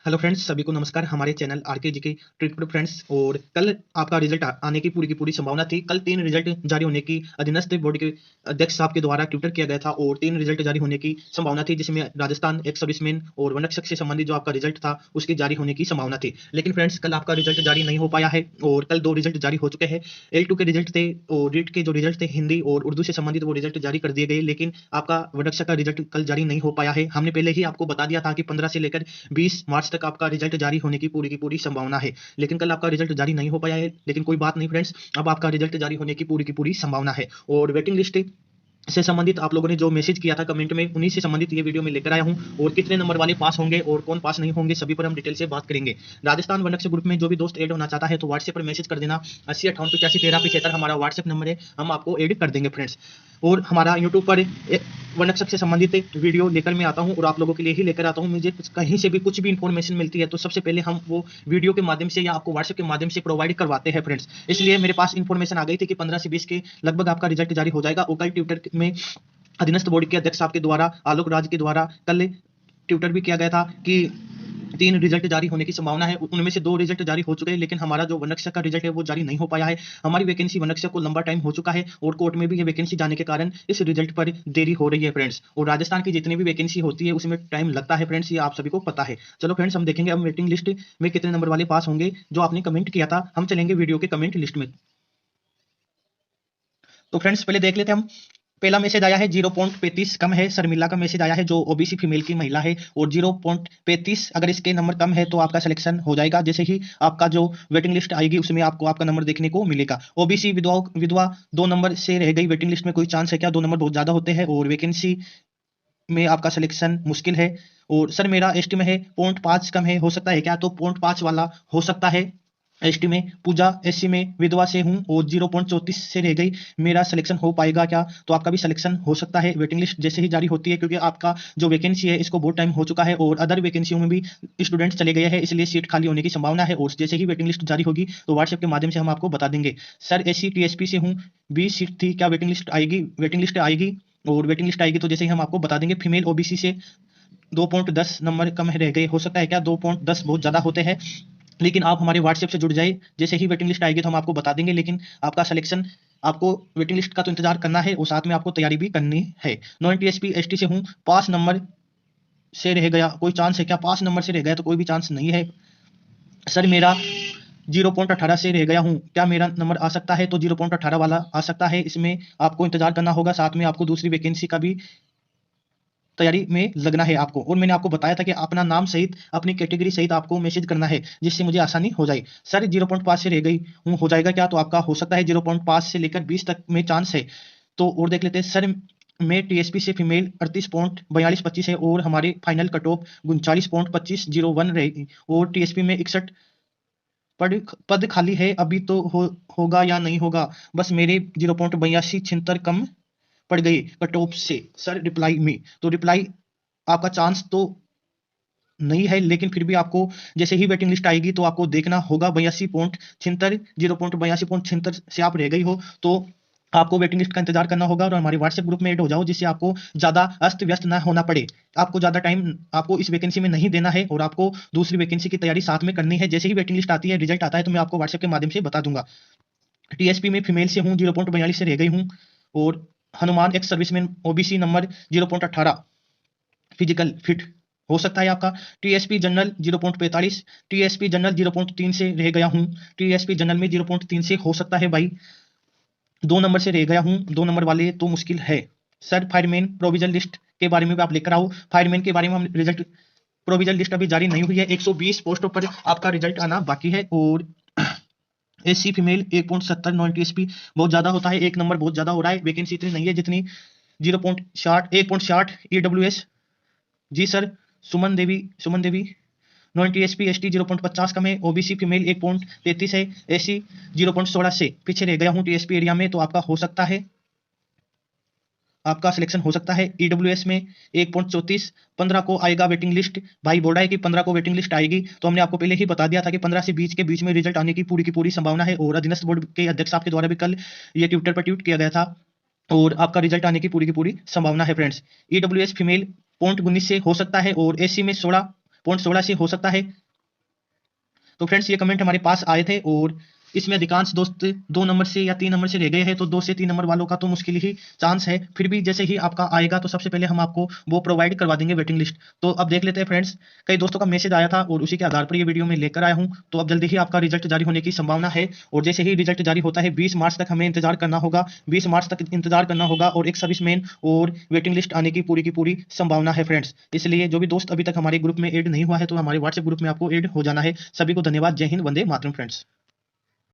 Hello friends, सभी को नमस्कार। हमारे चैनल आरके जी के ट्रिक फ्रेंड्स। और कल आपका रिजल्ट आने की पूरी संभावना थी। कल 3 रिजल्ट जारी होने की अधीनस्थ बोर्ड के अध्यक्ष साहब के द्वारा ट्विटर किया गया था और 3 रिजल्ट जारी होने की संभावना थी, जिसमें राजस्थान एक्स सर्विसमैन और वनरक्षक से संबंधित जो आपका रिजल्ट था उसकी जारी होने की संभावना थी। लेकिन फ्रेंड्स, कल आपका रिजल्ट जारी नहीं हो पाया है और कल 2 रिजल्ट जारी हो चुके हैं। L2 के रिजल्ट थे और रीट के जो रिजल्ट थे हिंदी और उर्दू से संबंधित, वो रिजल्ट जारी कर दिए गए, लेकिन आपका वनरक्षक का रिजल्ट कल जारी नहीं हो पाया है। हमने पहले ही आपको बता दिया था कि 15 से लेकर 20 मार्च तक आपका रिजल्ट जारी होने की पूरी संभावना है। लेकिन कल आपका रिजल्ट जारी नहीं हो पाया है, लेकिन कोई बात नहीं फ्रेंड्स, अब आपका रिजल्ट जारी होने की पूरी संभावना है। और वेटिंग लिस्ट से संबंधित आप लोगों ने जो मैसेज किया था कमेंट में, उन्हीं से संबंधित ये वीडियो में लेकर आया हूं। और कितने नंबर वाले पास होंगे और कौन पास नहीं होंगे, सभी पर हम डिटेल से बात करेंगे। राजस्थान वनरक्षक ग्रुप में जो भी दोस्त ऐड होना चाहता है तो व्हाट्सएप पर मैसेज कर देना। 8058851375 हमारा व्हाट्सएप नंबर है, हम आपको ऐड कर देंगे फ्रेंड्स। और हमारा यूट्यूब पर वनरक्षक से संबंधित वीडियो लेकर मैं आता हूं और आप लोगों के लिए ही लेकर आता हूं। मुझे कहीं से भी कुछ भी इंफॉर्मेशन मिलती है तो सबसे पहले हम वो वीडियो के माध्यम से या आपको व्हाट्सएप के माध्यम से प्रोवाइड करवाते हैं फ्रेंड्स। इसलिए मेरे पास इंफॉर्मेशन आ गई थी कि 15 से 20 के लगभग आपका रिजल्ट जारी हो जाएगा। और कल ट्विटर में अधीनस्थ बोर्ड के अध्यक्ष साहब के द्वारा, आलोक राज के द्वारा कल ट्विटर भी किया गया था कि 3 रिजल्ट जारी होने की संभावना है। उनमें से 2 रिजल्ट जारी हो चुके हैं, लेकिन हमारा जो वनरक्षक का रिजल्ट है वो जारी नहीं हो पाया है। हमारी वैकेंसी वनरक्षक को लंबा टाइम हो चुका है और कोर्ट में भी ये वैकेंसी जाने के कारण इस रिजल्ट पर देरी हो रही है फ्रेंड्स। और राजस्थान की जितनी भी वैकेंसी होती है उसमें टाइम लगता है फ्रेंड्स, ये आप सभी को पता है। चलो फ्रेंड्स, हम देखेंगे अब वेटिंग लिस्ट में कितने नंबर वाले पास होंगे जो आपने कमेंट किया था। हम चलेंगे वीडियो के कमेंट लिस्ट में। तो फ्रेंड्स, पहले देख लेते हैं हम। पहला मैसेज आया है 0.35 कम है, शर्मिला का मैसेज आया है जो ओबीसी फीमेल की महिला है। और 0.35 अगर इसके नंबर कम है तो आपका सिलेक्शन हो जाएगा। जैसे ही आपका जो वेटिंग लिस्ट आएगी उसमें आपको आपका नंबर देखने को मिलेगा। ओबीसी विधवा 2 नंबर से रह गई, वेटिंग लिस्ट में कोई चांस है क्या? 2 नंबर बहुत ज्यादा होते हैं और वैकेंसी में आपका सिलेक्शन मुश्किल है। और सर मेरा एसटी में है 0.5 कम है, हो सकता है क्या? तो 0.5 वाला हो सकता है। एसटी में पूजा एससी में विधवा से हूं और 0.34 से रह गई, मेरा सिलेक्शन हो पाएगा क्या? तो आपका भी सिलेक्शन हो सकता है वेटिंग लिस्ट जैसे ही जारी होती है, क्योंकि आपका जो वैकेंसी है इसको बहुत टाइम हो चुका है और अदर वैकेंसियों में भी स्टूडेंट्स चले गए हैं, इसलिए सीट खाली होने की संभावना है। और जैसे ही वेटिंग लिस्ट जारी होगी तो व्हाट्सएप के माध्यम से हम आपको बता देंगे। सर एससी टीएसपी से हूँ, 20 सीट थी, क्या वेटिंग लिस्ट आएगी? वेटिंग लिस्ट आएगी और वेटिंग लिस्ट आएगी तो जैसे ही हम आपको बता देंगे। फीमेल ओबीसी से 2.10 नंबर कम रह गए, हो सकता है क्या? 2.10 बहुत ज्यादा होते हैं, लेकिन आप हमारे व्हाट्सएप से जुड़ जाए, जैसे ही वेटिंग लिस्ट आएगी तो हम आपको बता देंगे। लेकिन आपका सिलेक्शन, आपको वेटिंग लिस्ट का तो इंतजार करना है और साथ में आपको तैयारी भी करनी है। नॉन टीएसपी एसटी से हूँ, 5 नंबर से रह गया, कोई चांस है क्या? 5 नंबर से रह गया तो कोई भी चांस नहीं है। सर मेरा 0.18 से रह गया हूँ, क्या मेरा नंबर आ सकता है? तो 0.18 वाला आ सकता है, इसमें आपको इंतजार करना होगा। साथ में आपको दूसरी वैकेंसी का भी तैयारी में लगना है आपको। और मैंने आपको बताया था कि अपना नाम सहित अपनी कैटेगरी सहित आपको मैसेज करना है, जिससे मुझे आसानी हो जाए। सर 0.5 से रह गई हूँ, हो जाएगा क्या? तो आपका हो सकता है 0.5 से लेकर 20 तक में चांस है। तो और देख लेते हैं। सर मैं टीएसपी से फीमेल 38.4225 है और हमारे फाइनल कट ऑफ 39.2501 रहेगी और टीएसपी में 61 पद खाली है। अभी तो होगा या नहीं होगा? बस मेरे 0.8276 कम पड़ गई कट ऑफ से सर रिप्लाई में। तो रिप्लाई आपका चांस तो नहीं है, लेकिन फिर भी आपको जैसे ही वेटिंग लिस्ट आएगी तो आपको देखना होगा। 82.76 0.82.76 से आप रह गई हो तो आपको वेटिंग लिस्ट का इंतजार करना होगा और हमारे व्हाट्सएप ग्रुप में ऐड हो जाओ, जिससे आपको ज्यादा अस्त व्यस्त ना होना पड़े। आपको ज्यादा टाइम आपको इस वैकेंसी में नहीं देना है और आपको दूसरी वैकेंसी की तैयारी साथ में करनी है। जैसे ही वेटिंग लिस्ट आती है, रिजल्ट आता है, तो मैं आपको व्हाट्सएप के माध्यम से बता दूंगा। टीएसपी में फीमेल से हूँ, 0.42 से रह गई हूँ। और Hanuman ex serviceman OBC number 0.18 physical fit हो सकता है आपका। टीएसपी जनरल 0.45, टीएसपी जनरल 0.3 से रह गया हूं, टीएसपी जनरल में 0.3 से हो सकता है भाई। 2 नंबर से रह गया हूं, 2 नंबर वाले तो मुश्किल है। सर फायरमैन प्रोविजन लिस्ट के बारे में भी आप लेकर आओ। फायरमैन के बारे में हम रिजल्ट, प्रोविजन लिस्ट अभी जारी नहीं हुई है, 120 पोस्टों पर आपका रिजल्ट आना बाकी है। और एससी फीमेल 1.70 नॉन टीएसपी बहुत ज्यादा होता है, 1 नंबर बहुत ज्यादा हो रहा है, वैकेंसी इतनी नहीं है जितनी 0.60 1.60 ईडब्ल्यूएस। जी sir. Suman Devi non TSP ST 0.50 कम है, ओबीसी फीमेल 1.33 है, एससी 0.16 से पीछे रह गया हूं टीएसपी एरिया में, तो आपका हो सकता है, आपका सिलेक्शन हो सकता है। ईडब्ल्यूएस में 1.34, 15 को आएगा वेटिंग लिस्ट। भाई बोल रहा है कि 15 को वेटिंग लिस्ट आएगी, तो हमने आपको पहले ही बता दिया था कि 15 से 20 के बीच में रिजल्ट आने की पूरी संभावना है। और अधीनस्थ बोर्ड के अध्यक्ष साहब के द्वारा भी कल ये ट्विटर पर ट्वीट किया गया था और आपका रिजल्ट आने की पूरी संभावना है फ्रेंड्स। ईडब्ल्यूएस फीमेल 0.19 से हो सकता है और एससी में 16 0.16 से हो सकता है। तो फ्रेंड्स ये कमेंट हमारे पास आए थे और इसमें अधिकांश दोस्त 2 नंबर से या 3 नंबर से रह गए हैं, तो 2 से 3 नंबर वालों का तो मुश्किल ही चांस है। फिर भी जैसे ही आपका आएगा तो सबसे पहले हम आपको वो प्रोवाइड करवा देंगे वेटिंग लिस्ट। तो अब देख लेते हैं फ्रेंड्स, कई दोस्तों का मैसेज आया था और उसी के आधार पर ये वीडियो में लेकर आया हूं। तो अब जल्दी ही आपका रिजल्ट जारी होने की संभावना है और जैसे ही रिजल्ट जारी होता है 20 मार्च तक हमें इंतजार करना होगा। 20 मार्च तक इंतजार करना होगा और एक सर्विसमैन और वेटिंग लिस्ट आने की पूरी संभावना है फ्रेंड्स। इसलिए जो भी दोस्त अभी तक हमारे ग्रुप में ऐड नहीं हुआ है तो हमारे व्हाट्सएप ग्रुप में आपको ऐड हो जाना है। सभी को धन्यवाद। जय हिंद, वंदे मातरम फ्रेंड्स।